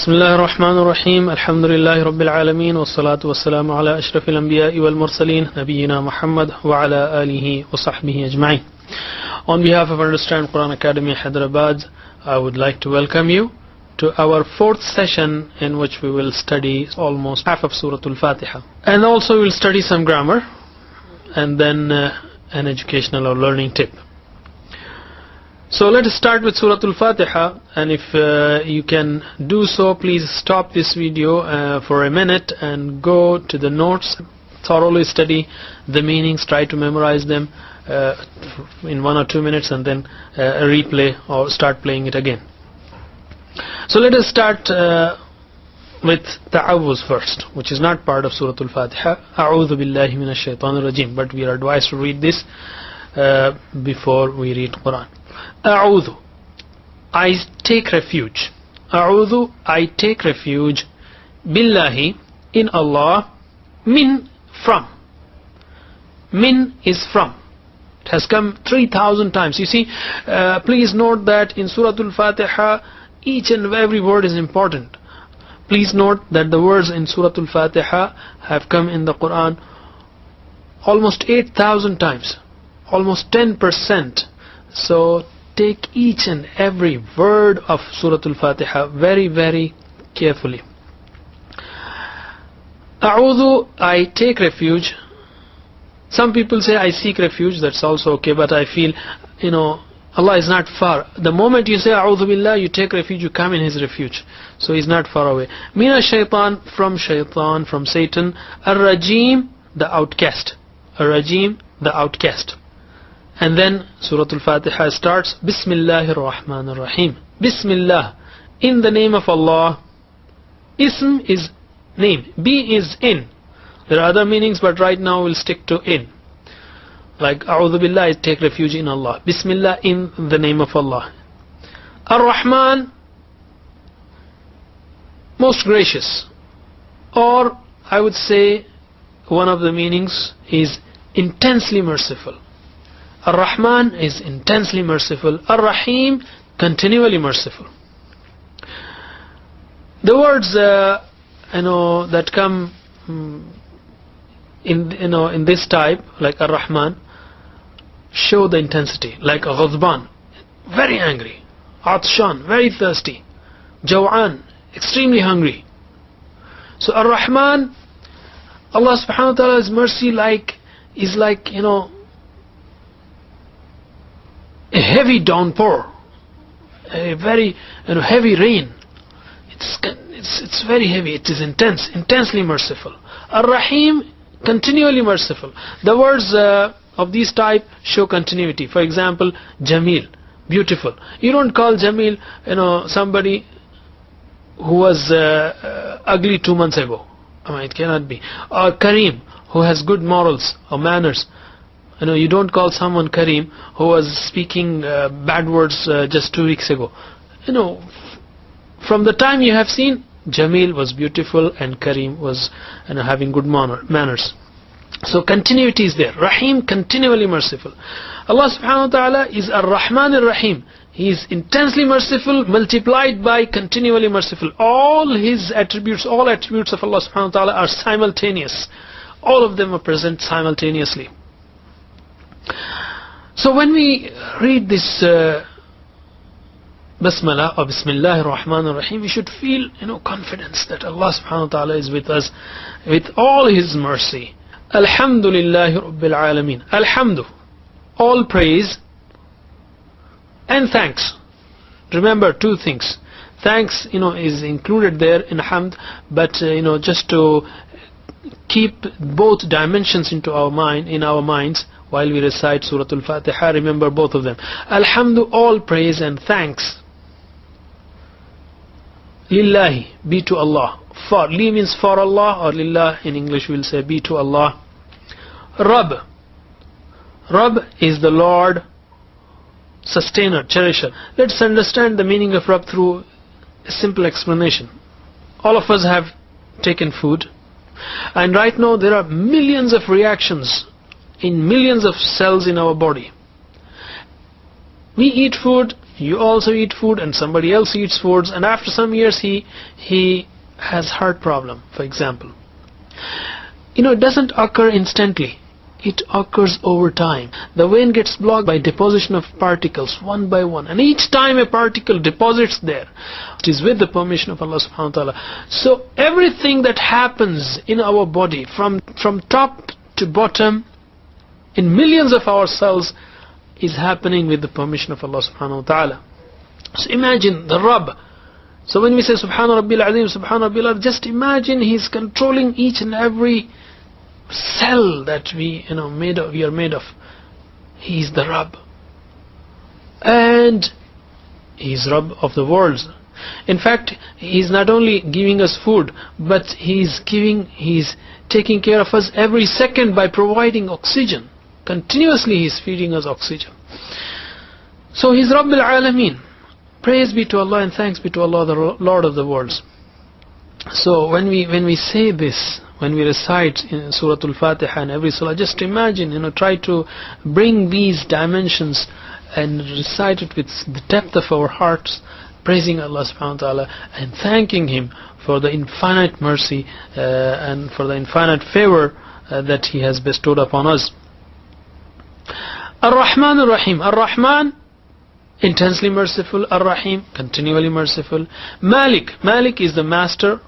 بسم الله الرحمن الرحيم الحمد لله رب العالمين والصلاة والسلام على أشرف الأنبياء والمرسلين نبينا محمد وعلى آله وصحبه أجمعين. On behalf of Understand Qur'an Academy Hyderabad, I would like to welcome you to our fourth session in which we will study almost half of Surah Al-Fatiha. And also we will study some grammar and then an educational or learning tip. So let us start with Surah Al-Fatiha, and if you can do so, please stop this video for a minute and go to the notes, thoroughly study the meanings, try to memorize them in 1 or 2 minutes, and then replay or start playing it again. So let us start with Ta'awuz first, which is not part of Surah Al-Fatiha. A'udhu billahi minash shaitanir rajim, but we are advised to read this before we read Quran. A'udhu, I take refuge. A'udhu, I take refuge. Billahi, in Allah. Min, from. Min is from. It has come 3,000 times. You see, please note that in Surah Al-Fatiha, each and every word is important. Please note that the words in Surah Al-Fatiha have come in the Quran almost 8,000 times. Almost 10%. So take each and every word of Surah Al-Fatiha very, very carefully. A'udhu, I take refuge. Some people say I seek refuge, that's also okay, but I feel, Allah is not far. The moment you say A'udhu Billah, you take refuge, you come in His refuge. So He's not far away. Mina shaitan, from Satan. Ar-Rajim, the outcast. Ar-Rajim, the outcast. And then Surah Al-Fatiha starts, Bismillahir Rahmanir Rahim. Bismillah, in the name of Allah. Ism is name. B is in. There are other meanings, but right now we'll stick to in. Like A'udhu Billah, I take refuge in Allah. Bismillah, in the name of Allah. Ar-Rahman, most gracious. Or I would say one of the meanings is intensely merciful. Ar-Rahman is intensely merciful. Ar-Rahim, continually merciful. The words that come in this type, like Ar-Rahman, show the intensity. Like Ghadban, very angry. Atshan, very thirsty. Jaw'an, extremely hungry. So Ar-Rahman, Allah subhanahu wa ta'ala's mercy is like a heavy downpour, a very heavy rain. It's very heavy. It is intense, intensely merciful. Ar-Rahim, continually merciful. The words of these type show continuity. For example, Jamil, beautiful. You don't call Jamil, somebody who was ugly 2 months ago. It cannot be. Or Kareem, who has good morals or manners. You don't call someone Kareem who was speaking bad words just 2 weeks ago. From the time you have seen, Jamil was beautiful and Kareem was having good manners. So continuity is there. Rahim, continually merciful. Allah subhanahu wa ta'ala is Ar-Rahman Ar-Rahim. He is intensely merciful multiplied by continually merciful. All His attributes, all attributes of Allah subhanahu wa ta'ala are simultaneous. All of them are present simultaneously. So when we read this Basmala or Bismillahir Rahmanir Rahim, we should feel confidence that Allah subhanahu wa ta'ala is with us with all His mercy. Alhamdulillahi Rabbil Alameen. Alhamdu, all praise and thanks. Remember 2 things. Thanks is included there in hamd, but just to keep both dimensions in our minds while we recite Surah Al-Fatiha, remember both of them. Alhamdu, all praise and thanks. Lillahi, be to Allah. For, li means for Allah, or lillah in English we'll say be to Allah. Rabb. Rabb is the Lord, sustainer, cherisher. Let's understand the meaning of Rabb through a simple explanation. All of us have taken food, and right now there are millions of reactions in millions of cells in our body. We eat food, you also eat food and somebody else eats foods, and after some years he has heart problem, for example. It doesn't occur instantly. It occurs over time. The vein gets blocked by deposition of particles one by one, and each time a particle deposits there, it is with the permission of Allah subhanahu wa ta'ala. So everything that happens in our body from top to bottom in millions of our cells is happening with the permission of Allah subhanahu wa ta'ala. So imagine the Rabb. So when we say Subhana Rabbil Azim, Subhana Rabbil Azim, just imagine He's controlling each and every cell that we are made of. He is the Rabb, and He is Rabb of the worlds. In fact, He is not only giving us food, but He is taking care of us every second by providing oxygen. Continuously He is feeding us oxygen. So He is Rabbil Alameen. Praise be to Allah and thanks be to Allah, the Lord of the worlds. So when we say this, when we recite in Surah Al-Fatiha and every Salah, just imagine, try to bring these dimensions and recite it with the depth of our hearts, praising Allah subhanahu wa ta'ala and thanking Him for the infinite mercy and for the infinite favor that He has bestowed upon us. Ar-Rahman Ar-Rahim. Ar-Rahman, intensely merciful. Ar-Rahim, continually merciful. Malik. Malik is the master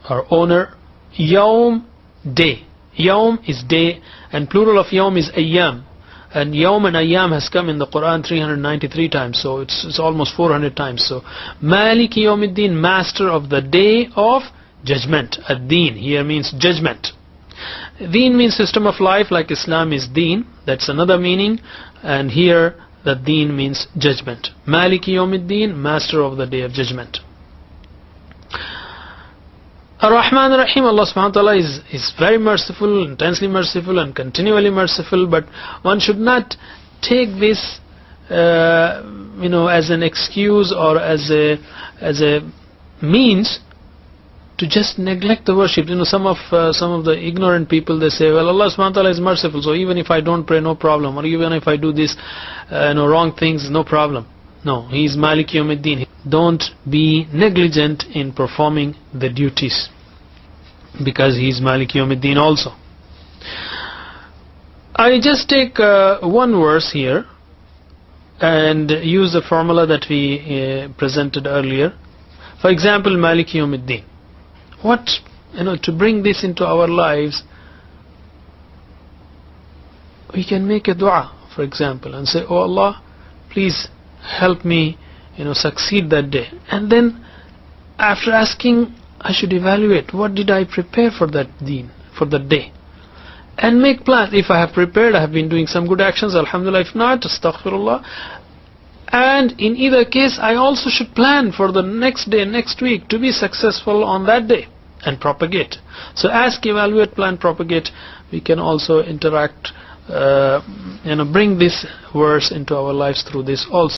or owner. Yawm, day. Yawm is day, and plural of Yawm is Ayyam. And Yawm and Ayyam has come in the Qur'an 393 times, so it's almost 400 times. So Maliki Yawmiddin, master of the day of judgment. Ad-Din here means judgment. Deen means system of life, like Islam is Deen. That's another meaning. And here the Deen means judgment. Maliki Yawmiddin, master of the day of judgment. Ar-Rahman Ar-Rahim, Allah subhanahu wa ta'ala is very merciful, intensely merciful and continually merciful, but one should not take this as an excuse or as a means to just neglect the worship. Some of the ignorant people, they say, well, Allah subhanahu wa ta'ala is merciful, so even if I don't pray, no problem, or even if I do this wrong things, no problem. No, He is Malik Yawmiddin. Don't be negligent in performing the duties, because He is Malik Yawmiddin also. I just take one verse here and use the formula that we presented earlier. For example, Malik Yawmiddin. What, to bring this into our lives, we can make a dua, for example, and say, oh Allah, please help me succeed that day. And then after asking, I should evaluate, what did I prepare for that deen, for that day, and make plans. If I have prepared, I have been doing some good actions, alhamdulillah. If not, astaghfirullah. And in either case, I also should plan for the next day, next week, to be successful on that day and propagate. So ask, evaluate, plan, propagate. We can also interact, bring this verse into our lives through this also.